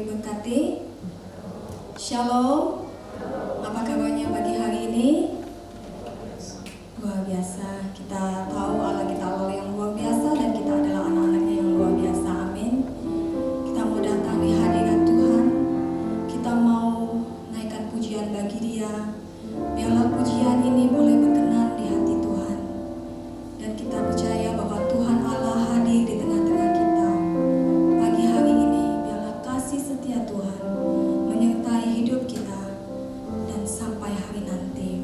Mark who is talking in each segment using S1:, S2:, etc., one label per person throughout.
S1: diberkati. Shalom. Apa kabarnya pagi hari ini? Luar biasa. Kita tahu Allah kita Allah yang luar biasa dan kita adalah anak-anaknya yang luar biasa. Amin. Kita mau datang di hadirat Tuhan. Kita mau naikkan pujian bagi Dia. Biarlah pujian ini boleh berkenan di hati Tuhan. Dan kita percaya bahwa Tuhan Allah hadir di tengah-tengah kita. Pagi hari ini biarlah kasih setia Tuhan menyertai hidup kita dan sampai hari nanti.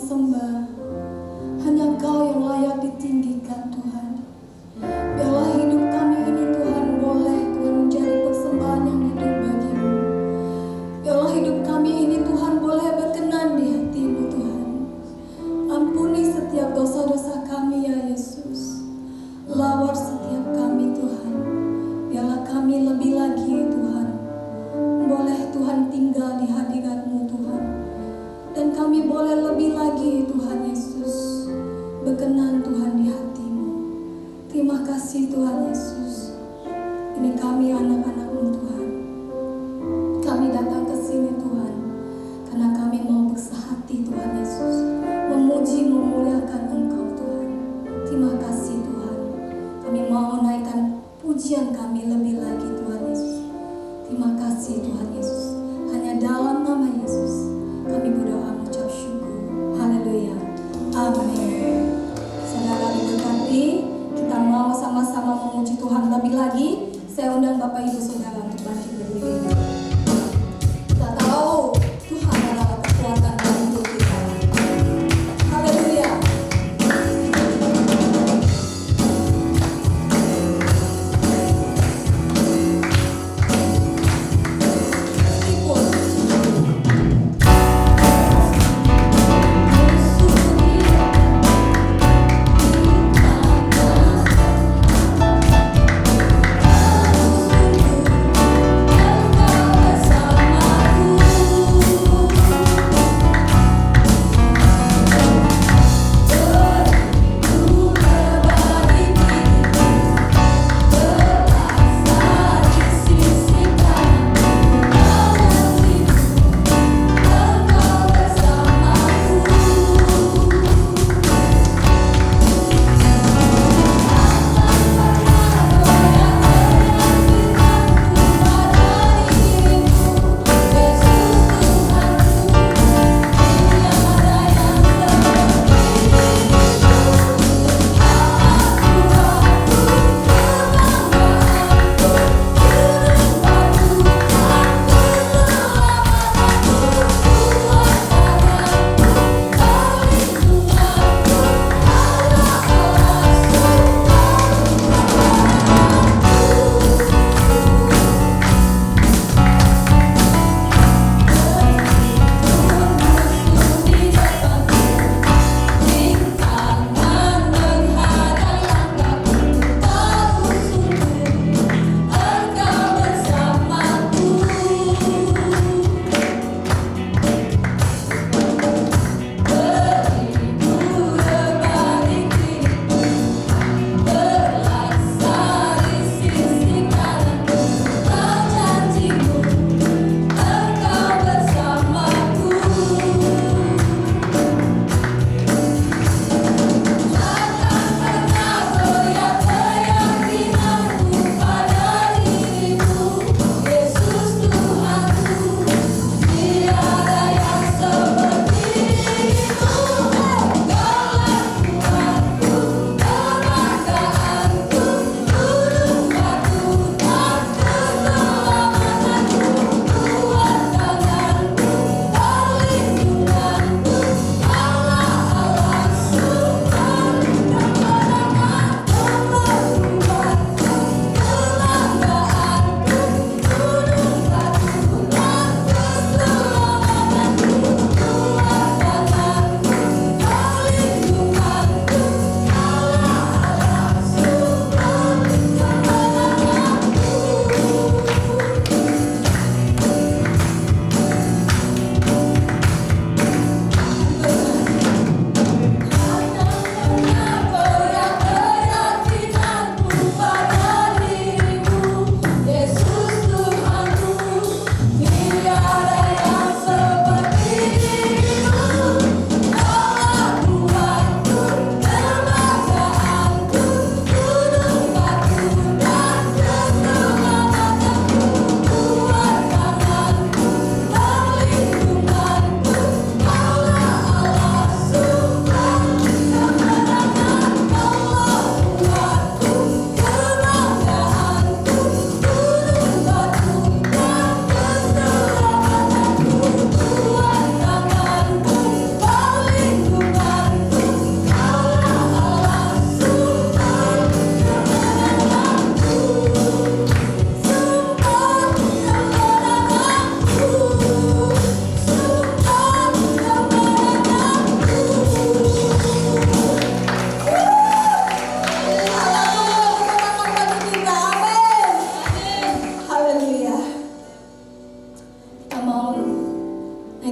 S1: sembah. Hanya Engkau yang layak ditinggikan Tuhan. Biarlah hidup kami ini Tuhan boleh Tuhan menjadi persembahan yang hidup bagi-Mu. Biarlah hidup kami ini Tuhan boleh berkenan di hati-Mu Tuhan. Ampuni setiap dosa-dosa kami ya Yesus. Lawat setiap kami Tuhan. Biarlah kami lebih lagi Tuhan boleh Tuhan tinggal di hadirat-Mu Tuhan. Dan kami boleh lebih lagi Tuhan Yesus berkenan Tuhan di hati-Mu. Terima kasih Tuhan Yesus. Ini kami anak-anak-Mu Tuhan. Kami datang ke sini Tuhan karena kami mau bersehati Tuhan Yesus, memuji memuliakan Engkau Tuhan. Terima kasih Tuhan. Kami mau naikkan pujian kami lebih lagi Tuhan Yesus. Terima kasih Tuhan Yesus. Hanya dalam nama Yesus kami berdoa mengucap syukur. Haleluya. Amin. Saudara diberkati, kita mau sama-sama memuji Tuhan lebih lagi. Saya undang Bapak Ibu Saudara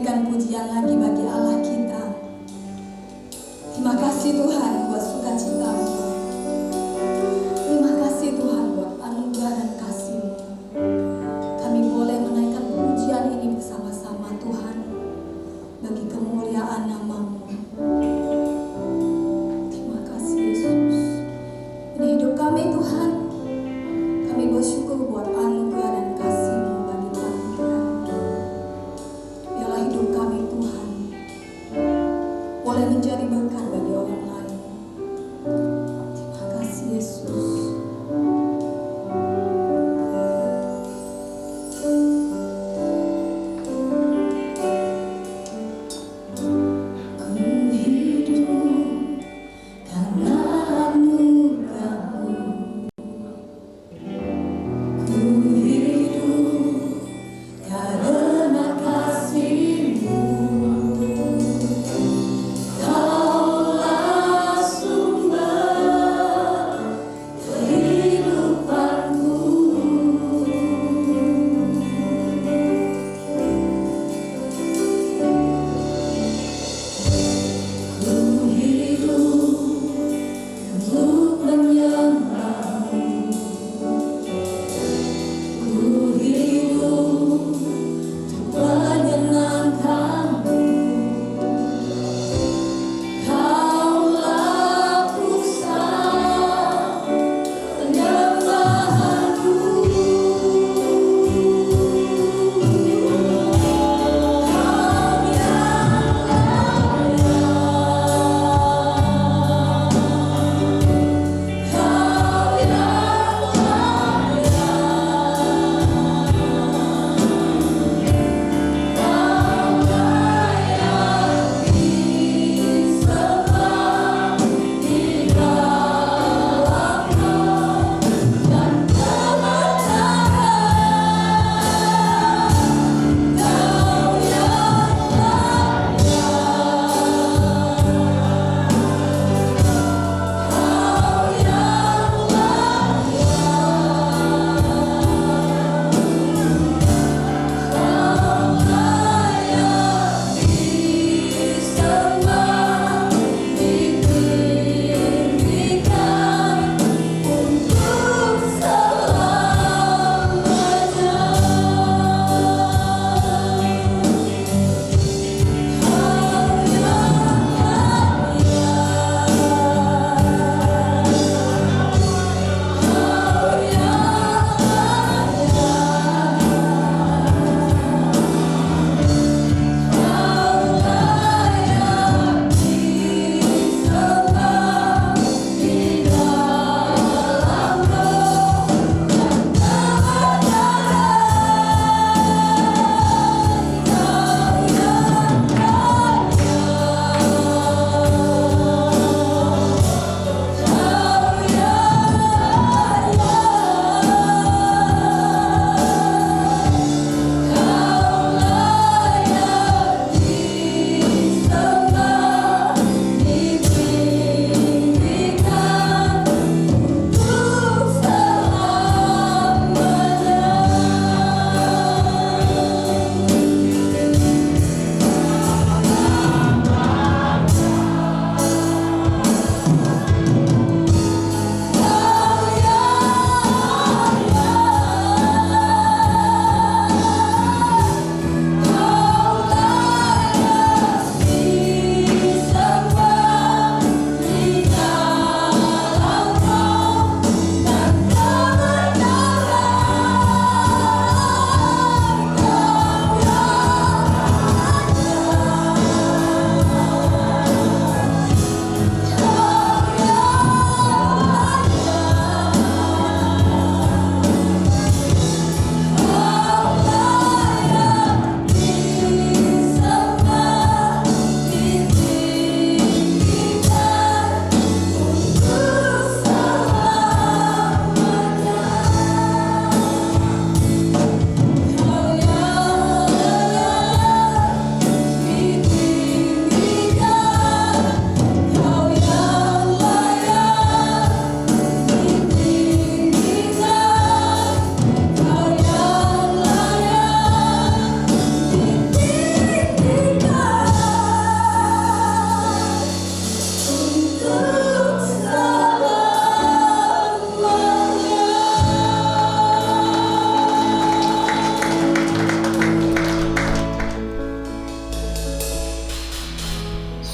S1: berikan pujian lagi bagi Allah kita. Terima kasih Tuhan buat sukacita-Mu. Terima kasih Tuhan buat anugerah dan kasih-Mu. Kami boleh menaikkan pujian ini bersama-sama Tuhan bagi kemuliaan nama-Mu. Terima kasih Yesus. Ini hidup kami Tuhan. Kami bersyukur buat anugerah dan kasih-Mu bagi kami Tuhan. Biarlah hidup kami Tuhan boleh menjadi berkat bagi orang lain.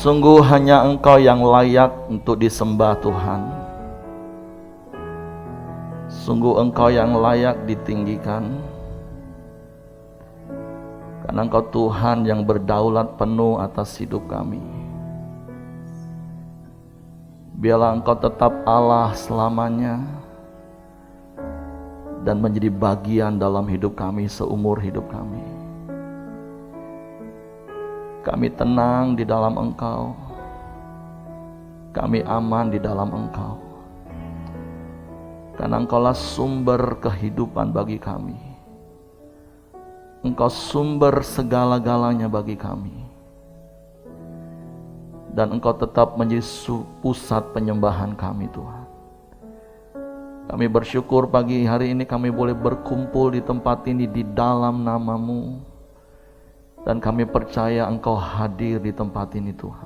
S2: Sungguh hanya Engkau yang layak untuk disembah Tuhan. Sungguh Engkau yang layak ditinggikan. Karena Engkau Tuhan yang berdaulat penuh atas hidup kami. Biarlah Engkau tetap Allah selamanya dan menjadi bagian dalam hidup kami seumur hidup kami. Kami tenang di dalam Engkau. Kami aman di dalam Engkau. Karena Engkaulah sumber kehidupan bagi kami. Engkau sumber segala-galanya bagi kami. Dan Engkau tetap menjadi pusat penyembahan kami, Tuhan. Kami bersyukur pagi hari ini kami boleh berkumpul di tempat ini di dalam nama-Mu. Dan kami percaya Engkau hadir di tempat ini, Tuhan.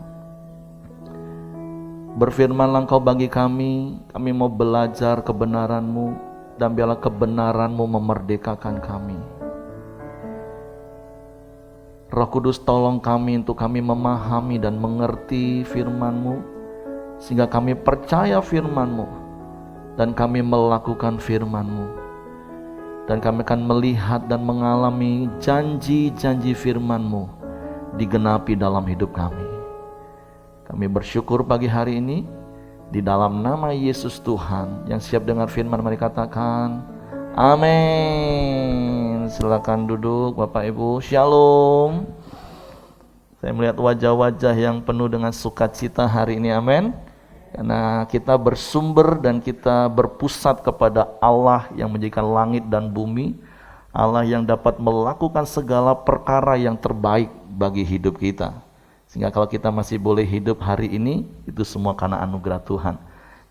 S2: Berfirmanlah Engkau bagi kami mau belajar kebenaran-Mu, dan biarlah kebenaran-Mu memerdekakan kami. Roh Kudus tolong kami untuk kami memahami dan mengerti firman-Mu, sehingga kami percaya firman-Mu, dan kami melakukan firman-Mu. Dan kami akan melihat dan mengalami janji-janji firman-Mu digenapi dalam hidup kami. Kami bersyukur pagi hari ini, di dalam nama Yesus Tuhan, yang siap dengar firman mari katakan, amin. Silakan duduk Bapak Ibu, shalom. Saya melihat wajah-wajah yang penuh dengan sukacita hari ini, amin. Karena kita bersumber dan kita berpusat kepada Allah yang menjadikan langit dan bumi, Allah yang dapat melakukan segala perkara yang terbaik bagi hidup kita. Sehingga kalau kita masih boleh hidup hari ini, itu semua karena anugerah Tuhan.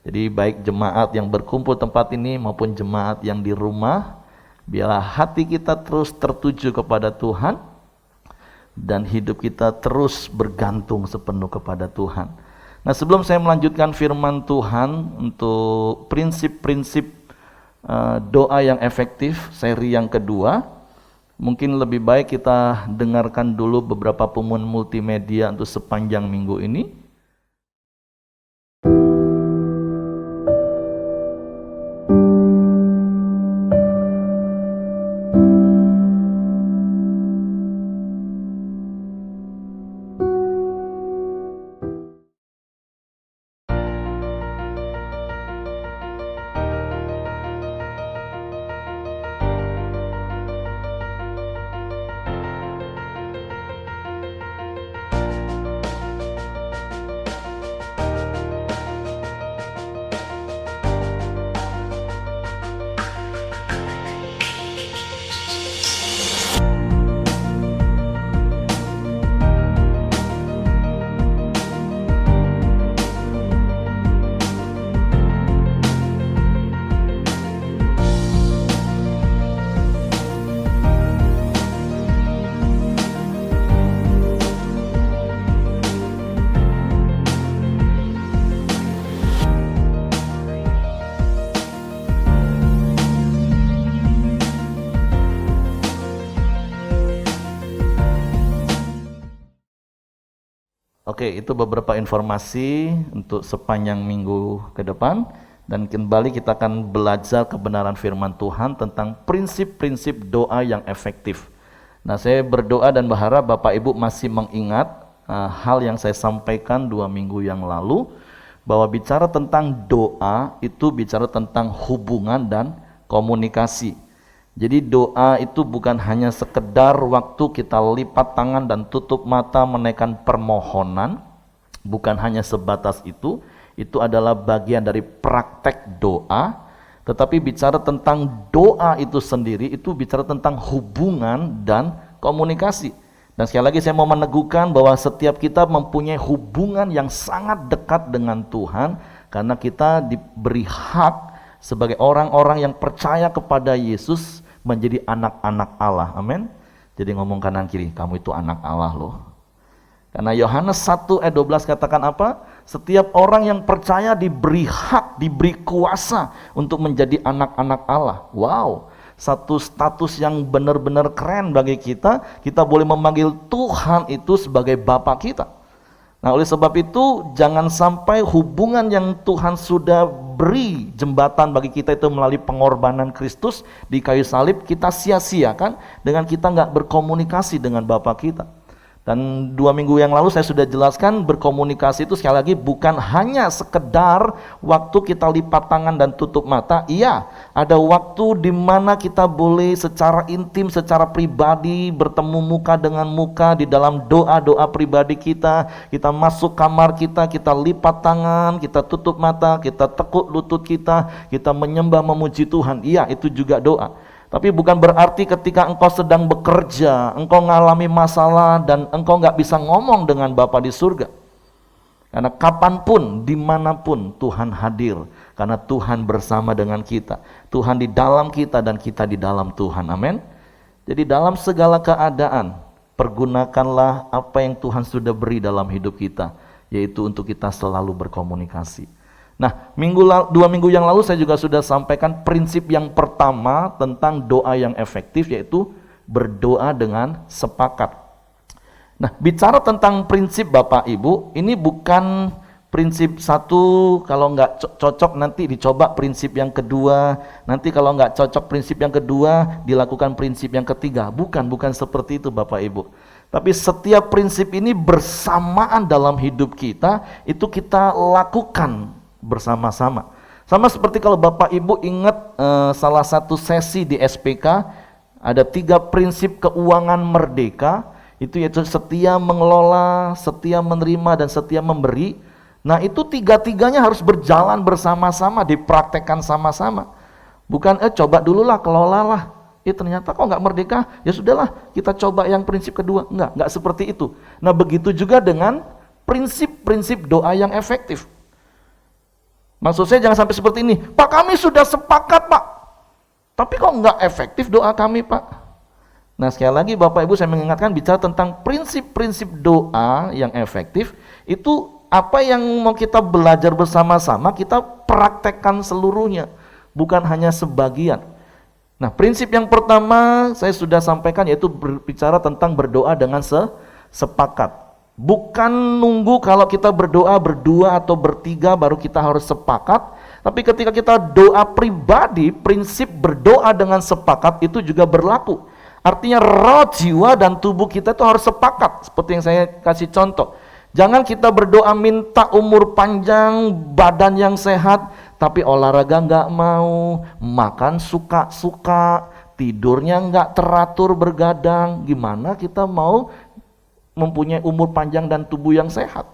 S2: Jadi baik jemaat yang berkumpul tempat ini maupun jemaat yang di rumah, biarlah hati kita terus tertuju kepada Tuhan dan hidup kita terus bergantung sepenuh kepada Tuhan. Nah, sebelum saya melanjutkan firman Tuhan untuk prinsip-prinsip doa yang efektif seri yang kedua, mungkin lebih baik kita dengarkan dulu beberapa pengumuman multimedia untuk sepanjang minggu ini. Oke, itu beberapa informasi untuk sepanjang minggu ke depan. Dan kembali kita akan belajar kebenaran firman Tuhan tentang prinsip-prinsip doa yang efektif. Nah, saya berdoa dan berharap Bapak Ibu masih mengingat hal yang saya sampaikan 2 minggu yang lalu, bahwa bicara tentang doa itu bicara tentang hubungan dan komunikasi. Jadi doa itu bukan hanya sekedar waktu kita lipat tangan dan tutup mata menaikkan permohonan, bukan hanya sebatas itu adalah bagian dari praktek doa. Tetapi bicara tentang doa itu sendiri, itu bicara tentang hubungan dan komunikasi. Dan sekali lagi saya mau meneguhkan bahwa setiap kita mempunyai hubungan yang sangat dekat dengan Tuhan, karena kita diberi hak sebagai orang-orang yang percaya kepada Yesus menjadi anak-anak Allah, amin. Jadi ngomong kanan kiri, kamu itu anak Allah loh. Karena Yohanes 1 ayat 12 katakan apa? Setiap orang yang percaya diberi hak, diberi kuasa untuk menjadi anak-anak Allah. Wow, satu status yang benar-benar keren bagi kita. Kita boleh memanggil Tuhan itu sebagai Bapa kita. Nah, oleh sebab itu jangan sampai hubungan yang Tuhan sudah beri jembatan bagi kita itu melalui pengorbanan Kristus di kayu salib kita sia-siakan dengan kita nggak berkomunikasi dengan Bapa kita. Dan 2 minggu yang lalu saya sudah jelaskan berkomunikasi itu sekali lagi bukan hanya sekedar waktu kita lipat tangan dan tutup mata. Iya, ada waktu di mana kita boleh secara intim, secara pribadi bertemu muka dengan muka di dalam doa-doa pribadi kita. Kita masuk kamar kita lipat tangan, kita tutup mata, kita tekuk lutut kita menyembah memuji Tuhan. Iya, itu juga doa. Tapi bukan berarti ketika engkau sedang bekerja, engkau mengalami masalah dan engkau nggak bisa ngomong dengan Bapa di surga. Karena kapanpun, dimanapun Tuhan hadir. Karena Tuhan bersama dengan kita. Tuhan di dalam kita dan kita di dalam Tuhan. Amin. Jadi dalam segala keadaan, pergunakanlah apa yang Tuhan sudah beri dalam hidup kita. Yaitu untuk kita selalu berkomunikasi. Nah, 2 minggu yang lalu saya juga sudah sampaikan prinsip yang pertama tentang doa yang efektif, yaitu berdoa dengan sepakat. Nah, bicara tentang prinsip Bapak Ibu, ini bukan prinsip satu, kalau nggak cocok nanti dicoba prinsip yang kedua, nanti kalau nggak cocok prinsip yang kedua, dilakukan prinsip yang ketiga. Bukan seperti itu Bapak Ibu. Tapi setiap prinsip ini bersamaan dalam hidup kita, itu kita lakukan bersama-sama. Sama seperti kalau Bapak Ibu ingat salah satu sesi di SPK, ada 3 prinsip keuangan merdeka, itu yaitu setia mengelola, setia menerima, dan setia memberi. Nah, itu 3-tiganya harus berjalan bersama-sama, dipraktekkan sama-sama. Bukan coba dululah, kelolalah. Ternyata kok nggak merdeka, ya sudahlah kita coba yang prinsip kedua. Nggak seperti itu. Nah, begitu juga dengan prinsip-prinsip doa yang efektif. Maksud saya jangan sampai seperti ini, Pak kami sudah sepakat Pak, tapi kok nggak efektif doa kami Pak. Nah, sekali lagi Bapak Ibu saya mengingatkan bicara tentang prinsip-prinsip doa yang efektif, itu apa yang mau kita belajar bersama-sama, kita praktekkan seluruhnya, bukan hanya sebagian. Nah, prinsip yang pertama saya sudah sampaikan yaitu berbicara tentang berdoa dengan sepakat. Bukan nunggu kalau kita berdoa berdua atau bertiga baru kita harus sepakat, tapi ketika kita doa pribadi, prinsip berdoa dengan sepakat itu juga berlaku. Artinya roh, jiwa, dan tubuh kita itu harus sepakat, seperti yang saya kasih contoh. Jangan kita berdoa minta umur panjang, badan yang sehat, tapi olahraga nggak mau, makan suka-suka, tidurnya nggak teratur bergadang. Gimana kita mau mempunyai umur panjang dan tubuh yang sehat?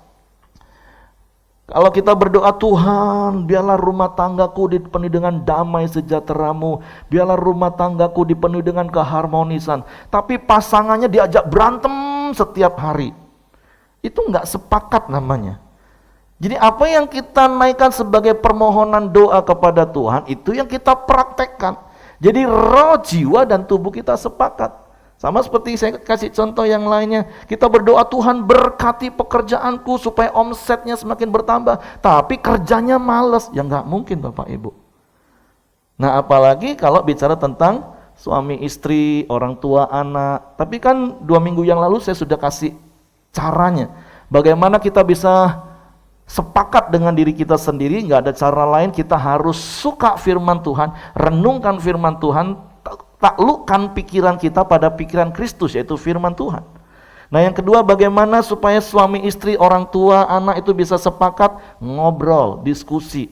S2: Kalau kita berdoa, Tuhan biarlah rumah tanggaku dipenuhi dengan damai sejahtera-Mu, biarlah rumah tanggaku dipenuhi dengan keharmonisan, tapi pasangannya diajak berantem setiap hari, itu nggak sepakat namanya. Jadi apa yang kita naikkan sebagai permohonan doa kepada Tuhan, itu yang kita praktekkan. Jadi roh, jiwa, dan tubuh kita sepakat. Sama seperti saya kasih contoh yang lainnya, kita berdoa Tuhan berkati pekerjaanku supaya omsetnya semakin bertambah, tapi kerjanya males, ya nggak mungkin Bapak Ibu. Nah, apalagi kalau bicara tentang suami istri, orang tua anak. Tapi kan 2 minggu yang lalu saya sudah kasih caranya, bagaimana kita bisa sepakat dengan diri kita sendiri. Nggak ada cara lain, kita harus suka firman Tuhan, renungkan firman Tuhan, taklukkan pikiran kita pada pikiran Kristus, yaitu firman Tuhan. Nah, yang kedua, bagaimana supaya suami istri, orang tua, anak itu bisa sepakat? Ngobrol, diskusi.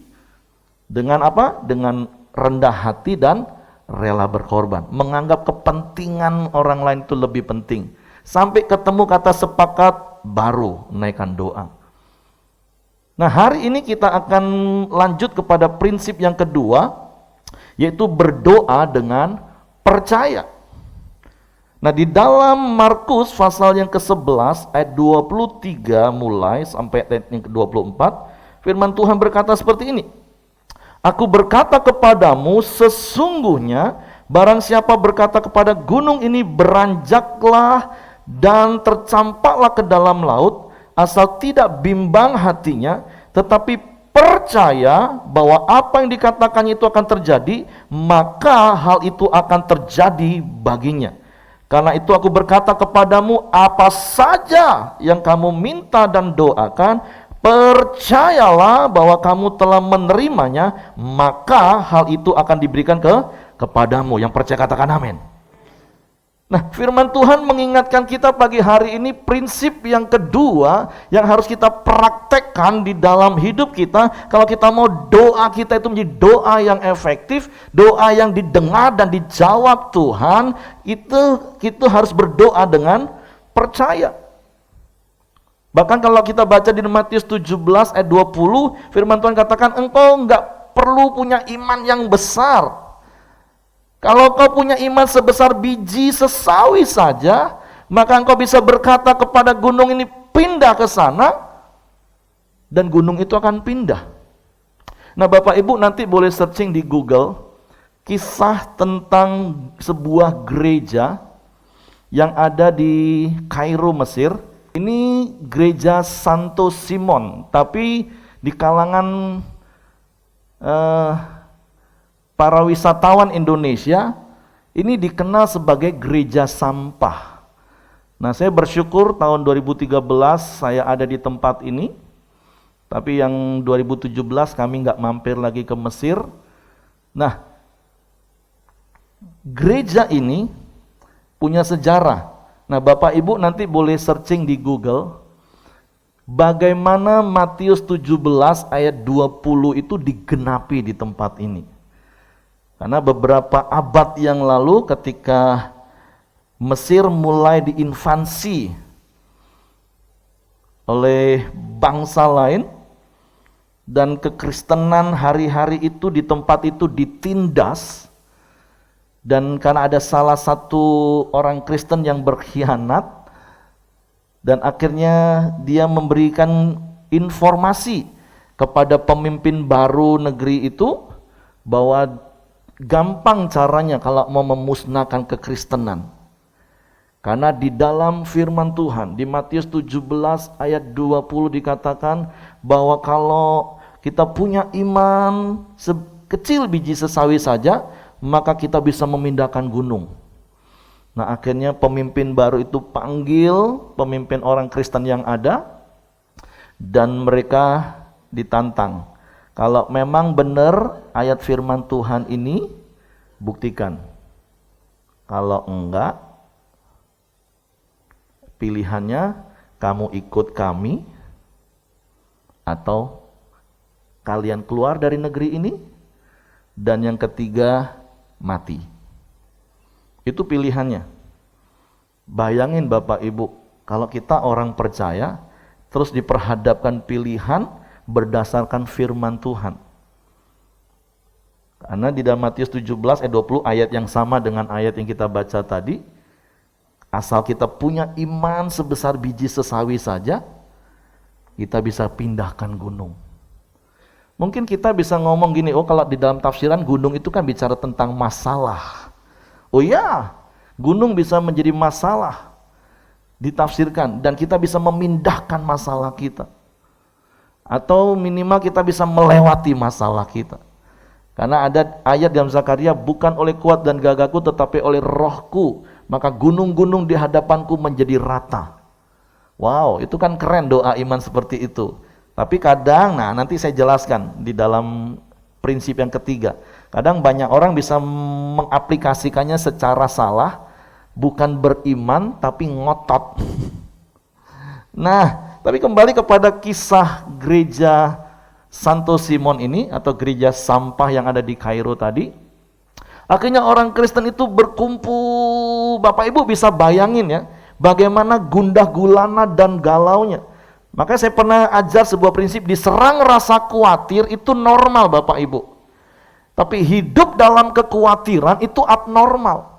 S2: Dengan apa? Dengan rendah hati dan rela berkorban. Menganggap kepentingan orang lain itu lebih penting. Sampai ketemu kata sepakat, baru naikkan doa. Nah, hari ini kita akan lanjut kepada prinsip yang kedua, yaitu berdoa dengan percaya. Nah, di dalam Markus pasal yang ke-11 ayat 23 mulai sampai ayat yang ke-24, firman Tuhan berkata seperti ini. Aku berkata kepadamu, sesungguhnya barang siapa berkata kepada gunung ini beranjaklah dan tercampaklah ke dalam laut, asal tidak bimbang hatinya, tetapi percaya bahwa apa yang dikatakannya itu akan terjadi, maka hal itu akan terjadi baginya. Karena itu aku berkata kepadamu, apa saja yang kamu minta dan doakan, percayalah bahwa kamu telah menerimanya, maka hal itu akan diberikan kepadamu. Yang percaya katakan amin. Nah, firman Tuhan mengingatkan kita pagi hari ini prinsip yang kedua yang harus kita praktekkan di dalam hidup kita. Kalau kita mau doa kita itu menjadi doa yang efektif, doa yang didengar dan dijawab Tuhan, itu harus berdoa dengan percaya. Bahkan kalau kita baca di Matius 17 ayat 20, firman Tuhan katakan, engkau enggak perlu punya iman yang besar. Kalau kau punya iman sebesar biji sesawi saja, maka engkau bisa berkata kepada gunung ini pindah ke sana, dan gunung itu akan pindah. Nah, Bapak Ibu nanti boleh searching di Google kisah tentang sebuah gereja yang ada di Kairo, Mesir. Ini gereja Santo Simon, tapi di kalangan para wisatawan Indonesia, ini dikenal sebagai gereja sampah. Nah, saya bersyukur tahun 2013 saya ada di tempat ini, tapi yang 2017 kami nggak mampir lagi ke Mesir. Nah, gereja ini punya sejarah. Nah, Bapak Ibu nanti boleh searching di Google, bagaimana Matius 17 ayat 20 itu digenapi di tempat ini. Karena beberapa abad yang lalu ketika Mesir mulai diinvasi oleh bangsa lain dan kekristenan hari-hari itu di tempat itu ditindas, dan karena ada salah satu orang Kristen yang berkhianat dan akhirnya dia memberikan informasi kepada pemimpin baru negeri itu bahwa gampang caranya kalau mau memusnahkan kekristenan. Karena di dalam firman Tuhan di Matius 17 ayat 20 dikatakan bahwa kalau kita punya iman sekecil biji sesawi saja, maka kita bisa memindahkan gunung. Nah, akhirnya pemimpin baru itu panggil pemimpin orang Kristen yang ada, dan mereka ditantang. Kalau memang benar ayat firman Tuhan ini, buktikan. Kalau enggak, pilihannya kamu ikut kami, atau kalian keluar dari negeri ini, dan yang ketiga mati. Itu pilihannya. Bayangin Bapak Ibu, kalau kita orang percaya, terus diperhadapkan pilihan berdasarkan firman Tuhan. Karena di dalam Matius 17 ayat 20, ayat yang sama dengan ayat yang kita baca tadi, asal kita punya iman sebesar biji sesawi saja, kita bisa pindahkan gunung. Mungkin kita bisa ngomong gini, oh kalau di dalam tafsiran gunung itu kan bicara tentang masalah. Oh ya, gunung bisa menjadi masalah ditafsirkan, dan kita bisa memindahkan masalah kita. Atau minimal kita bisa melewati masalah kita. Karena ada ayat dalam Zakaria, bukan oleh kuat dan gagahku tetapi oleh rohku, maka gunung-gunung di hadapanku menjadi rata. Wow, itu kan keren doa iman seperti itu. Tapi kadang, nah nanti saya jelaskan di dalam prinsip yang ketiga. Kadang banyak orang bisa mengaplikasikannya secara salah, bukan beriman tapi ngotot. Nah, tapi kembali kepada kisah gereja Santo Simon ini, atau gereja sampah yang ada di Kairo tadi. Akhirnya orang Kristen itu berkumpul. Bapak Ibu bisa bayangin ya, bagaimana gundah gulana dan galaunya. Makanya saya pernah ajar sebuah prinsip, diserang rasa khawatir itu normal Bapak Ibu. Tapi hidup dalam kekhawatiran itu abnormal.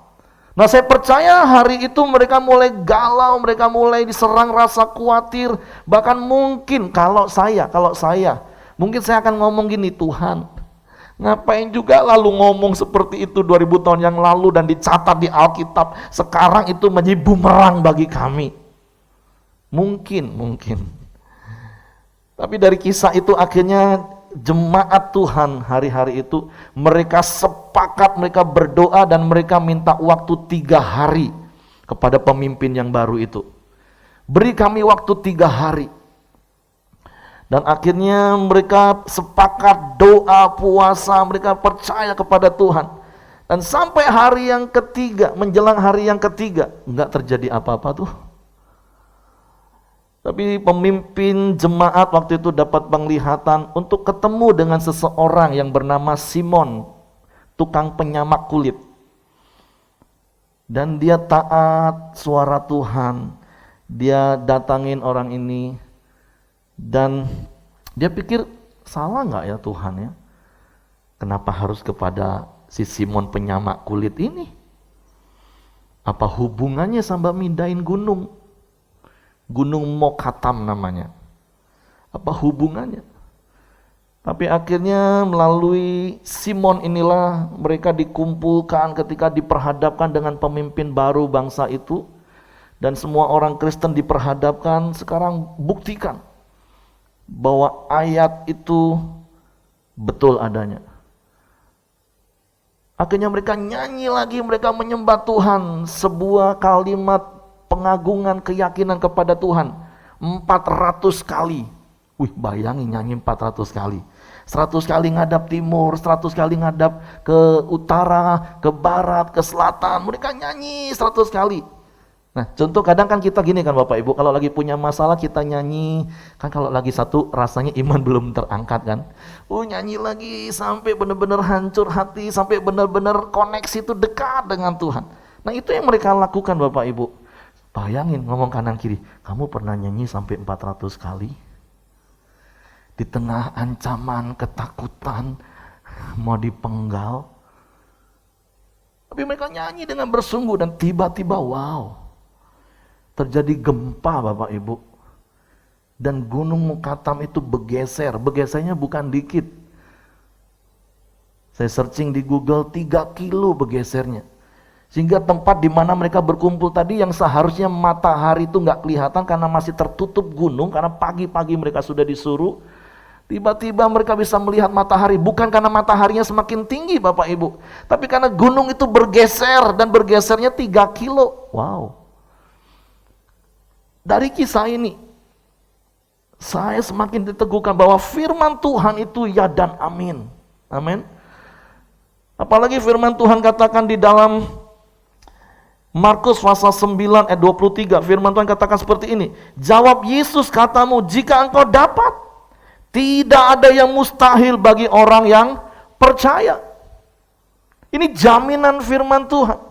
S2: Nah, saya percaya hari itu mereka mulai galau, mereka mulai diserang rasa khawatir. Bahkan mungkin kalau saya, mungkin saya akan ngomong gini, Tuhan, ngapain juga lalu ngomong seperti itu 2000 tahun yang lalu dan dicatat di Alkitab, sekarang itu menjadi bumerang bagi kami. Mungkin. Tapi dari kisah itu akhirnya jemaat Tuhan hari-hari itu mereka sepakat, mereka berdoa dan mereka minta waktu 3 hari kepada pemimpin yang baru itu. Beri kami waktu 3 hari. Dan akhirnya mereka sepakat doa, puasa, mereka percaya kepada Tuhan. Dan sampai hari yang ketiga, menjelang hari yang ketiga, enggak terjadi apa-apa tuh. Tapi pemimpin jemaat waktu itu dapat penglihatan untuk ketemu dengan seseorang yang bernama Simon, tukang penyamak kulit. Dan dia taat suara Tuhan. Dia datangin orang ini. Dan dia pikir, salah nggak ya Tuhan ya? Kenapa harus kepada si Simon penyamak kulit ini? Apa hubungannya sama mindahin gunung? Gunung Mokatam namanya. Apa hubungannya? Tapi akhirnya melalui Simon inilah mereka dikumpulkan ketika diperhadapkan dengan pemimpin baru bangsa itu. Dan semua orang Kristen diperhadapkan, sekarang buktikan bahwa ayat itu betul adanya. Akhirnya mereka nyanyi lagi, mereka menyembah Tuhan, sebuah kalimat pengagungan, keyakinan kepada Tuhan 400 kali. Wih, bayangin nyanyi 400 kali. 100 kali ngadap timur, 100 kali ngadap ke utara, ke barat, ke selatan. Mereka nyanyi 100 kali. Nah, contoh kadang kan kita gini kan Bapak Ibu, kalau lagi punya masalah kita nyanyi, kan kalau lagi satu rasanya iman belum terangkat kan. Nyanyi lagi sampai benar-benar hancur hati, sampai benar-benar koneksi itu dekat dengan Tuhan. Nah, itu yang mereka lakukan Bapak Ibu. Bayangin ngomong kanan kiri, kamu pernah nyanyi sampai 400 kali? Di tengah ancaman, ketakutan, mau dipenggal. Tapi mereka nyanyi dengan bersungguh dan tiba-tiba wow. Terjadi gempa Bapak Ibu. Dan gunung Mokatam itu bergeser. Bergesernya bukan dikit. Saya searching di Google 3 kilo bergesernya. Sehingga tempat di mana mereka berkumpul tadi yang seharusnya matahari itu nggak kelihatan karena masih tertutup gunung. Karena pagi-pagi mereka sudah disuruh. Tiba-tiba mereka bisa melihat matahari. Bukan karena mataharinya semakin tinggi Bapak Ibu. Tapi karena gunung itu bergeser. Dan bergesernya 3 kilo. Wow. Dari kisah ini, saya semakin diteguhkan bahwa firman Tuhan itu ya dan amin. Amin. Apalagi firman Tuhan katakan di dalam Markus pasal 9 ayat 23, firman Tuhan katakan seperti ini. Jawab Yesus katamu, jika engkau dapat, tidak ada yang mustahil bagi orang yang percaya. Ini jaminan firman Tuhan.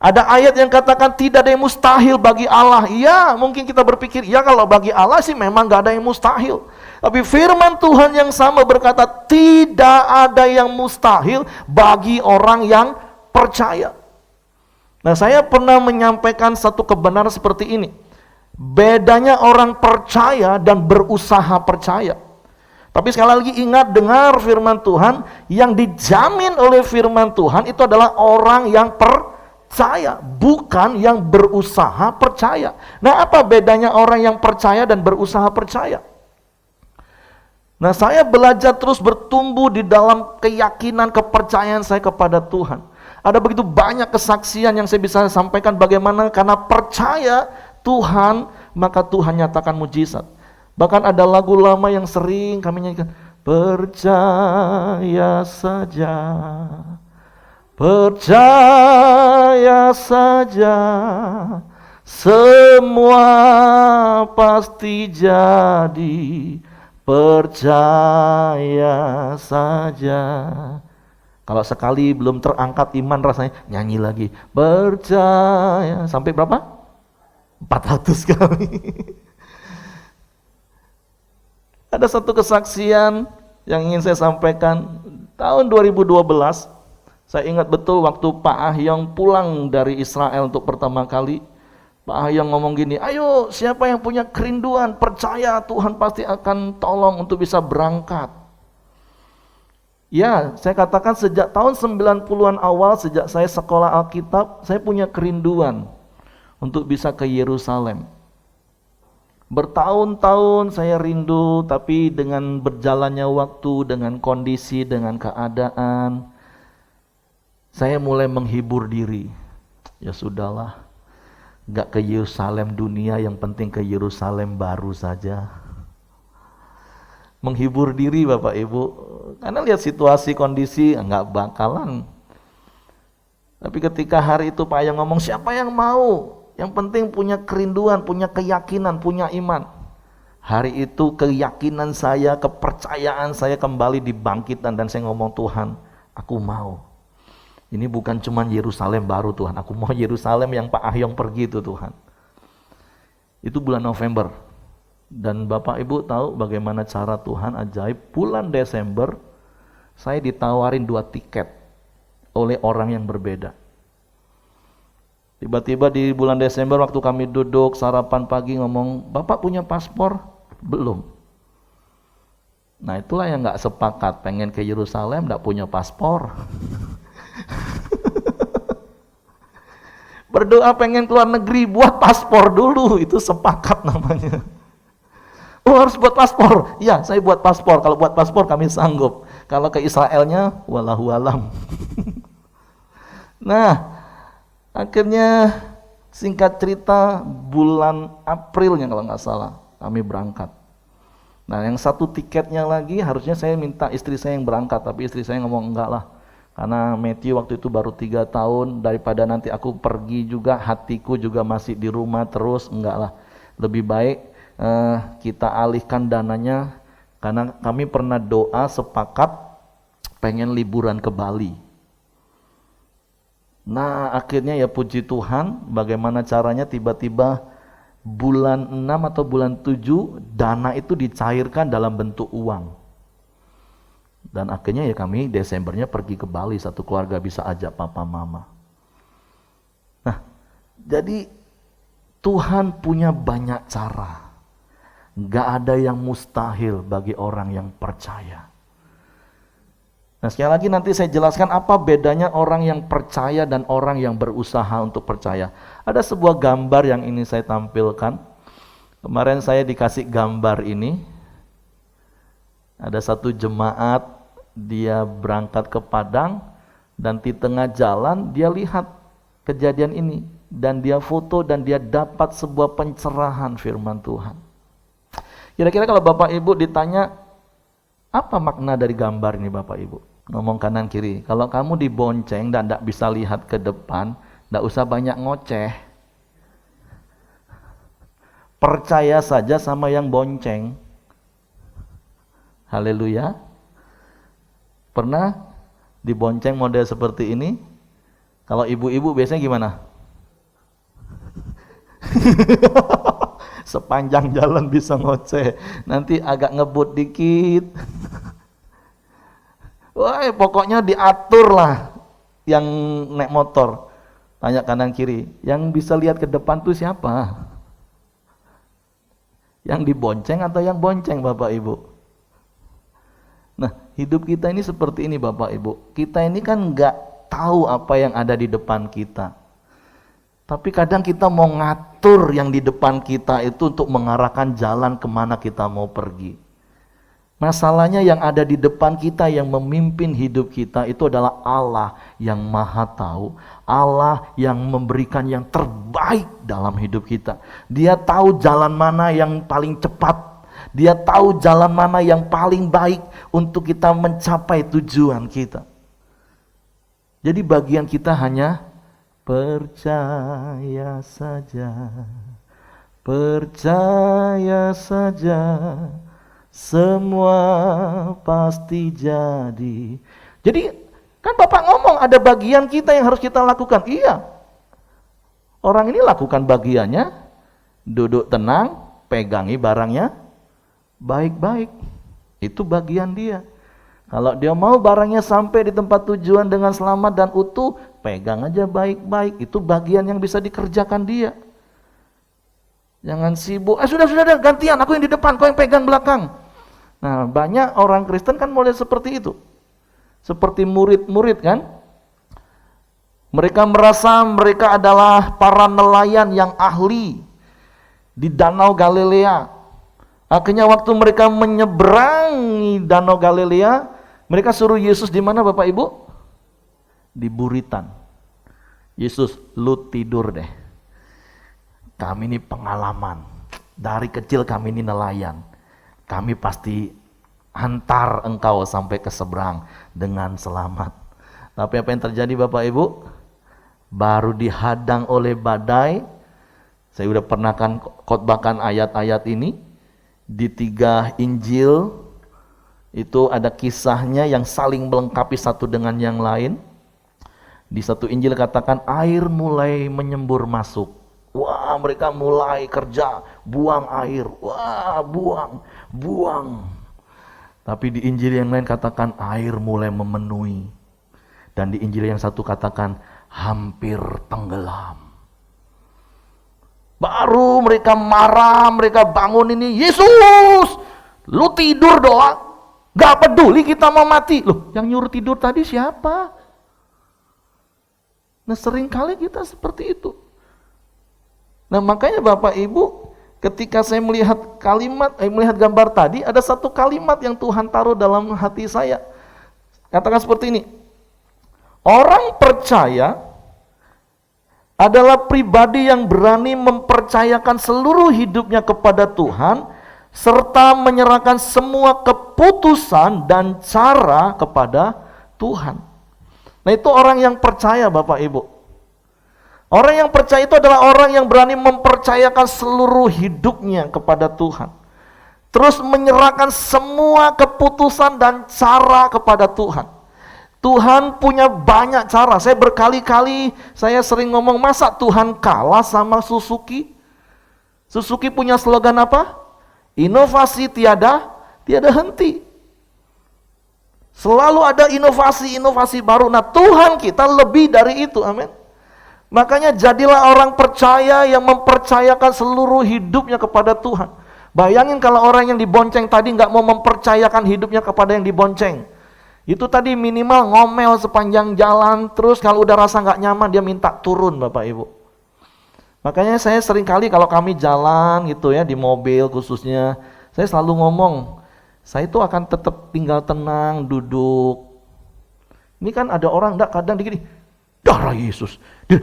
S2: Ada ayat yang katakan tidak ada yang mustahil bagi Allah. Ya, mungkin kita berpikir, ya kalau bagi Allah sih memang gak ada yang mustahil. Tapi firman Tuhan yang sama berkata, tidak ada yang mustahil bagi orang yang percaya. Nah, saya pernah menyampaikan satu kebenaran seperti ini. Bedanya orang percaya dan berusaha percaya. Tapi sekali lagi ingat, dengar firman Tuhan, yang dijamin oleh firman Tuhan itu adalah orang yang percaya, bukan yang berusaha percaya. Nah, apa bedanya orang yang percaya dan berusaha percaya? Nah, saya belajar terus bertumbuh di dalam keyakinan, kepercayaan saya kepada Tuhan. Ada begitu banyak kesaksian yang saya bisa sampaikan bagaimana karena percaya Tuhan, maka Tuhan nyatakan mujizat. Bahkan ada lagu lama yang sering kami nyanyikan, percaya saja. Percaya saja, semua pasti jadi. Percaya saja. Kalau sekali belum terangkat iman rasanya, nyanyi lagi. Percaya, sampai berapa? 400 kali. Ada satu kesaksian yang ingin saya sampaikan. Tahun 2012, saya ingat betul waktu Pak Ahyong pulang dari Israel untuk pertama kali. Pak Ahyong ngomong gini, ayo siapa yang punya kerinduan, percaya Tuhan pasti akan tolong untuk bisa berangkat. Ya, saya katakan sejak tahun 90-an awal, sejak saya sekolah Alkitab, saya punya kerinduan untuk bisa ke Yerusalem. Bertahun-tahun saya rindu, tapi dengan berjalannya waktu, dengan kondisi, dengan keadaan, saya mulai menghibur diri. Ya sudahlah, Gak ke Yerusalem dunia, yang penting ke Yerusalem baru saja. Menghibur diri Bapak Ibu, karena lihat situasi kondisi nggak bakalan. Tapi ketika hari itu Pak Ayang ngomong, siapa yang mau? Yang penting punya kerinduan, punya keyakinan, punya iman. Hari itu keyakinan saya, kepercayaan saya kembali dibangkitkan, dan saya ngomong, Tuhan, aku mau. Ini bukan cuma Yerusalem baru Tuhan, aku mau Yerusalem yang Pak Ahyong pergi itu Tuhan. Itu bulan November. Dan Bapak Ibu tahu bagaimana cara Tuhan ajaib. Bulan Desember saya ditawarin 2 tiket oleh orang yang berbeda. Tiba-tiba di bulan Desember waktu kami duduk sarapan pagi ngomong, Bapak punya paspor? Belum. Nah itulah yang gak sepakat, pengen ke Yerusalem gak punya paspor. Berdoa pengen keluar negeri, buat paspor dulu, itu sepakat namanya. Oh harus buat paspor? Ya saya buat paspor, kalau buat paspor kami sanggup. Kalau ke Israelnya, wallahu alam. Nah, akhirnya singkat cerita bulan Aprilnya kalau nggak salah, kami berangkat. Nah yang 1 tiketnya lagi harusnya saya minta istri saya yang berangkat, tapi istri saya ngomong enggak lah. Karena Matthew waktu itu baru 3 tahun, daripada nanti aku pergi juga, hatiku juga masih di rumah terus, enggak lah. Lebih baik kita alihkan dananya, karena kami pernah doa sepakat pengen liburan ke Bali. Nah akhirnya ya puji Tuhan, bagaimana caranya tiba-tiba bulan 6 atau bulan 7, dana itu dicairkan dalam bentuk uang. Dan akhirnya ya kami Desembernya pergi ke Bali, satu keluarga bisa ajak papa mama. Nah, jadi Tuhan punya banyak cara. Gak ada yang mustahil bagi orang yang percaya. Nah sekali lagi nanti saya jelaskan apa bedanya orang yang percaya dan orang yang berusaha untuk percaya. Ada sebuah gambar yang ini saya tampilkan. Kemarin saya dikasih gambar ini. Ada satu jemaat, dia berangkat ke Padang, dan di tengah jalan dia lihat kejadian ini, dan dia foto, dan dia dapat sebuah pencerahan firman Tuhan. Kira-kira kalau Bapak Ibu ditanya, apa makna dari gambar ini Bapak Ibu? Ngomong kanan kiri. Kalau kamu dibonceng dan tidak bisa lihat ke depan, tidak usah banyak ngoceh. Percaya saja sama yang bonceng. Haleluya. Pernah dibonceng model seperti ini? Kalau ibu-ibu biasanya gimana? Sepanjang jalan bisa ngoceh, nanti agak ngebut dikit. Wah, pokoknya diatur lah yang naik motor. Tanya kanan kiri, yang bisa lihat ke depan tuh siapa? Yang dibonceng atau yang bonceng Bapak Ibu? Nah, hidup kita ini seperti ini Bapak Ibu. Kita ini kan nggak tahu apa yang ada di depan kita. Tapi kadang kita mau ngatur yang di depan kita itu untuk mengarahkan jalan kemana kita mau pergi. Masalahnya yang ada di depan kita yang memimpin hidup kita itu adalah Allah yang maha tahu. Allah yang memberikan yang terbaik dalam hidup kita. Dia tahu jalan mana yang paling cepat. Dia tahu jalan mana yang paling baik untuk kita mencapai tujuan kita. Jadi bagian kita hanya percaya saja, percaya saja, semua pasti jadi. Jadi kan Bapak ngomong ada bagian kita yang harus kita lakukan. Iya, orang ini lakukan bagiannya, duduk tenang, pegangi barangnya baik-baik, itu bagian dia. Kalau dia mau barangnya sampai di tempat tujuan dengan selamat dan utuh, pegang aja baik-baik, itu bagian yang bisa dikerjakan dia. Jangan sibuk, sudah gantian, aku yang di depan, kau yang pegang belakang. Nah banyak orang Kristen kan mulai seperti itu. Seperti murid-murid kan. Mereka merasa mereka adalah para nelayan yang ahli di Danau Galilea. Akhirnya waktu mereka menyeberangi Danau Galilea, mereka suruh Yesus di mana Bapak Ibu? Di buritan. Yesus, lu tidur deh. kami ini pengalaman. Dari kecil kami ini nelayan. Kami pasti hantar engkau sampai ke seberang dengan selamat. Tapi apa yang terjadi Bapak Ibu? Baru dihadang oleh badai. Saya udah pernah kan khotbahkan ayat-ayat ini. Di 3 Injil itu ada kisahnya yang saling melengkapi satu dengan yang lain. Di 1 Injil katakan air mulai menyembur masuk. Wah, mereka mulai kerja, buang air. Wah, buang. Tapi di Injil yang lain katakan air mulai memenuhi. Dan di Injil yang satu katakan hampir tenggelam. Baru mereka marah, mereka bangun ini, Yesus, lu tidur doang. Gak peduli kita mau mati. Loh, yang nyuruh tidur tadi siapa? Nah, seringkali kita seperti itu. Nah, makanya Bapak Ibu, ketika saya melihat melihat gambar tadi, ada satu kalimat yang Tuhan taruh dalam hati saya. Katakan seperti ini. Orang percaya adalah pribadi yang berani mempercayakan seluruh hidupnya kepada Tuhan, serta menyerahkan semua keputusan dan cara kepada Tuhan. Nah, itu orang yang percaya Bapak Ibu. Orang yang percaya itu adalah orang yang berani mempercayakan seluruh hidupnya kepada Tuhan. Terus menyerahkan semua keputusan dan cara kepada Tuhan. Tuhan punya banyak cara. Saya berkali-kali, saya sering ngomong, masa Tuhan kalah sama Suzuki? Suzuki punya slogan apa? Inovasi tiada henti. Selalu ada inovasi baru. Nah, Tuhan kita lebih dari itu, amin. Makanya jadilah orang percaya yang mempercayakan seluruh hidupnya kepada Tuhan. Bayangin kalau orang yang dibonceng tadi nggak mau mempercayakan hidupnya kepada yang dibonceng. Itu tadi minimal ngomel sepanjang jalan, terus kalau udah rasa nggak nyaman dia minta turun Bapak Ibu. Makanya saya sering kali kalau kami jalan gitu ya, di mobil khususnya, saya selalu ngomong, saya itu akan tetap tinggal tenang, duduk. Ini kan ada orang enggak kadang digini, darah Yesus.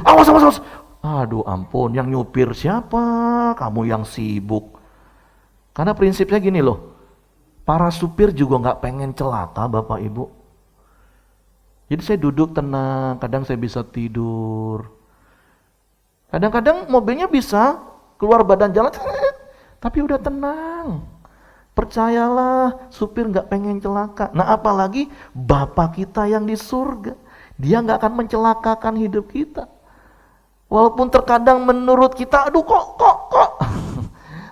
S2: Awas. Aduh ampun, yang nyupir siapa? Kamu yang sibuk. Karena prinsipnya gini loh, para supir juga nggak pengen celaka Bapak Ibu. Jadi saya duduk tenang, kadang saya bisa tidur. Kadang-kadang mobilnya bisa keluar badan jalan, tapi udah tenang. Percayalah, supir nggak pengen celaka. Nah apalagi Bapa kita yang di surga. Dia nggak akan mencelakakan hidup kita. Walaupun terkadang menurut kita, aduh kok.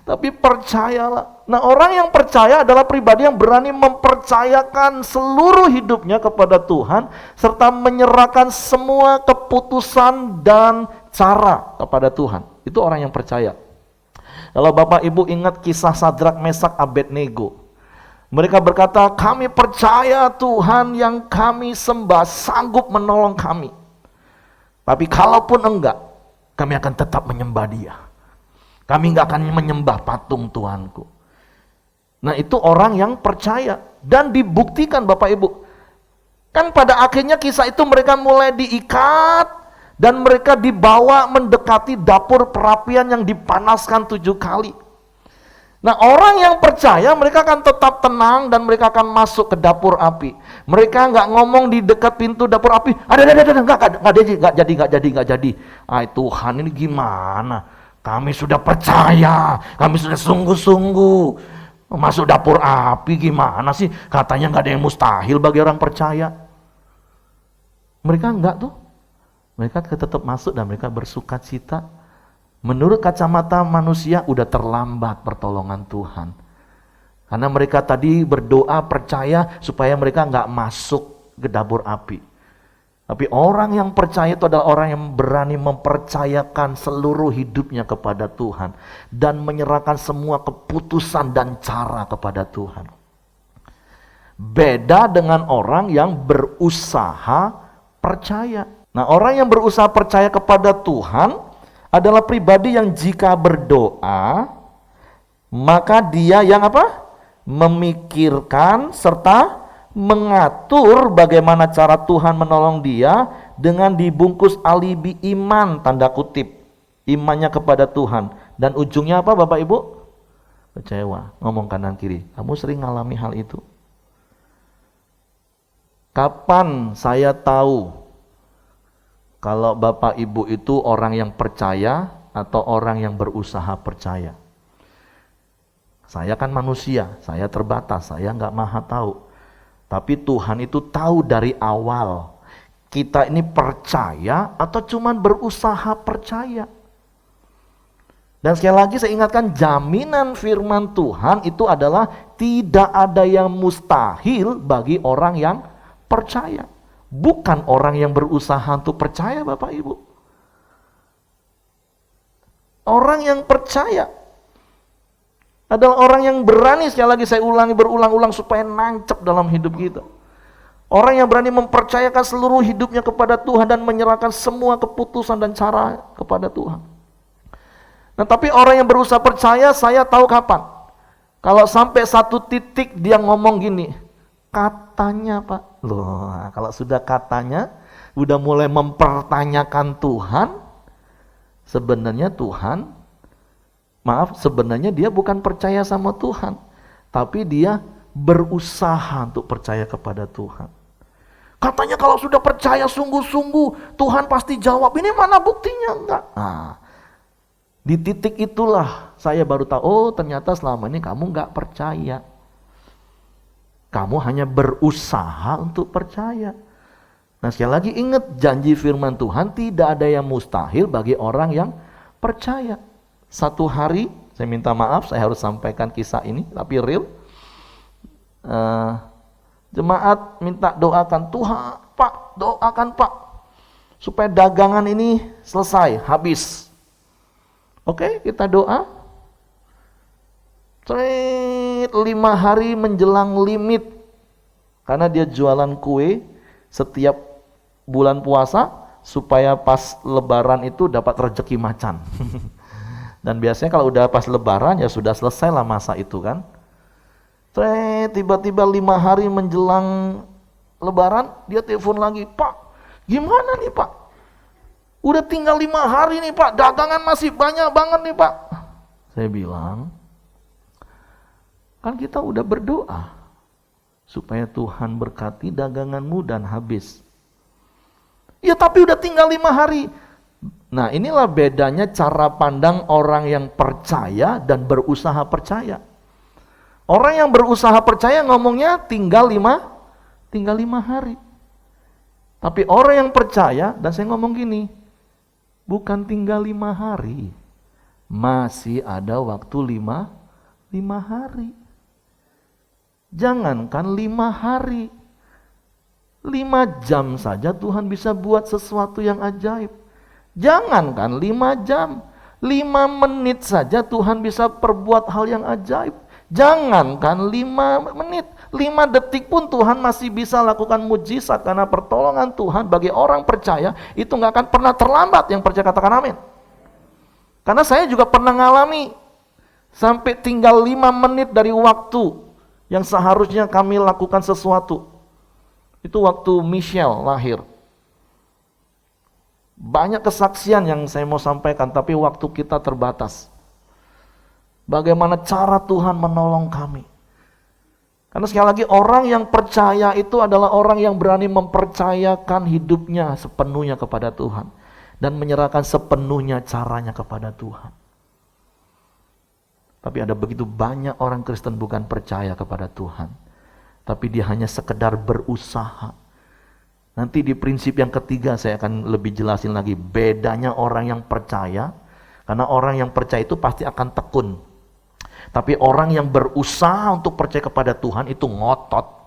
S2: Tapi percayalah. Nah orang yang percaya adalah pribadi yang berani mempercayakan seluruh hidupnya kepada Tuhan, serta menyerahkan semua keputusan dan cara kepada Tuhan. Itu orang yang percaya. Kalau Bapak Ibu ingat kisah Sadrak, Mesak, Abednego. Mereka berkata, kami percaya Tuhan yang kami sembah sanggup menolong kami. Tapi kalaupun enggak, kami akan tetap menyembah Dia. Kami enggak akan menyembah patung Tuhanku. Nah itu orang yang percaya. Dan dibuktikan Bapak Ibu. Kan pada akhirnya kisah itu mereka mulai diikat. Dan mereka dibawa mendekati dapur perapian yang dipanaskan 7 kali. Nah orang yang percaya mereka akan tetap tenang dan mereka akan masuk ke dapur api. Mereka nggak ngomong di dekat pintu dapur api, nggak jadi. Tuhan ini gimana? Kami sudah percaya, kami sudah sungguh-sungguh masuk dapur api gimana sih? Katanya nggak ada yang mustahil bagi orang percaya. Mereka nggak tuh, mereka tetap masuk dan mereka bersukacita. Menurut kacamata manusia udah terlambat pertolongan Tuhan. Karena mereka tadi berdoa percaya supaya mereka nggak masuk ke dapur api. Tapi orang yang percaya itu adalah orang yang berani mempercayakan seluruh hidupnya kepada Tuhan. Dan menyerahkan semua keputusan dan cara kepada Tuhan. Beda dengan orang yang berusaha percaya. Nah orang yang berusaha percaya kepada Tuhan adalah pribadi yang jika berdoa, maka dia yang apa? Memikirkan serta mengatur bagaimana cara Tuhan menolong dia dengan dibungkus alibi iman, tanda kutip. imannya kepada Tuhan. Dan ujungnya apa Bapak Ibu? Kecewa, ngomong kanan kiri. Kamu sering ngalami hal itu? Kapan saya tahu kalau Bapak Ibu itu orang yang percaya atau orang yang berusaha percaya? Saya kan manusia, saya terbatas, saya nggak maha tahu. Tapi Tuhan itu tahu dari awal. Kita ini percaya atau cuman berusaha percaya? Dan sekali lagi saya ingatkan, jaminan firman Tuhan itu adalah tidak ada yang mustahil bagi orang yang percaya. Bukan orang yang berusaha untuk percaya Bapak Ibu. Orang yang percaya adalah orang yang berani, sekali lagi saya ulangi berulang-ulang supaya nancep dalam hidup kita. Orang yang berani mempercayakan seluruh hidupnya kepada Tuhan dan menyerahkan semua keputusan dan cara kepada Tuhan. Nah, tapi orang yang berusaha percaya, saya tahu kapan. Kalau sampai satu titik dia ngomong gini, katanya Pak. Loh, kalau sudah katanya, udah mulai mempertanyakan Tuhan, sebenarnya Tuhan, sebenarnya dia bukan percaya sama Tuhan, tapi dia berusaha untuk percaya kepada Tuhan. Katanya kalau sudah percaya sungguh-sungguh, Tuhan pasti jawab. Ini mana buktinya? Enggak. Nah, di titik itulah saya baru tahu, oh ternyata selama ini kamu enggak percaya. Kamu hanya berusaha untuk percaya. Nah, sekali lagi ingat, janji firman Tuhan tidak ada yang mustahil bagi orang yang percaya. Satu hari, saya minta maaf, saya harus sampaikan kisah ini, tapi real. Jemaat minta doakan, Tuhan, Pak, doakan Pak, supaya dagangan ini selesai, habis. Oke, kita doa. 5 hari menjelang limit, karena dia jualan kue setiap bulan puasa, supaya pas lebaran itu dapat rezeki macan. Dan biasanya kalau udah pas lebaran ya sudah selesai lah masa itu kan. Tiba-tiba 5 hari menjelang lebaran dia telepon lagi, Pak gimana nih Pak? Udah tinggal 5 hari nih Pak, dagangan masih banyak banget nih Pak. Saya bilang, kan kita udah berdoa supaya Tuhan berkati daganganmu dan habis. Ya tapi udah tinggal 5 hari. Nah, inilah bedanya cara pandang orang yang percaya dan berusaha percaya. Orang yang berusaha percaya ngomongnya tinggal 5 hari. Tapi orang yang percaya, dan saya ngomong gini, bukan tinggal 5 hari, masih ada waktu 5 hari. Jangankan 5 hari, 5 jam saja Tuhan bisa buat sesuatu yang ajaib. Jangankan 5 jam, 5 menit saja Tuhan bisa perbuat hal yang ajaib. Jangankan 5 menit, 5 detik pun Tuhan masih bisa lakukan mujizat, karena pertolongan Tuhan bagi orang percaya itu gak akan pernah terlambat. Yang percaya katakan amin. Karena saya juga pernah ngalami sampai tinggal 5 menit dari waktu yang seharusnya kami lakukan sesuatu. Itu waktu Michelle lahir. Banyak kesaksian yang saya mau sampaikan, tapi waktu kita terbatas. Bagaimana cara Tuhan menolong kami. Karena sekali lagi, orang yang percaya itu adalah orang yang berani mempercayakan hidupnya sepenuhnya kepada Tuhan. Dan menyerahkan sepenuhnya caranya kepada Tuhan. Tapi ada begitu banyak orang Kristen bukan percaya kepada Tuhan. Tapi dia hanya sekedar berusaha. Nanti di prinsip yang ketiga saya akan lebih jelasin lagi bedanya orang yang percaya. Karena orang yang percaya itu pasti akan tekun. Tapi orang yang berusaha untuk percaya kepada Tuhan itu ngotot.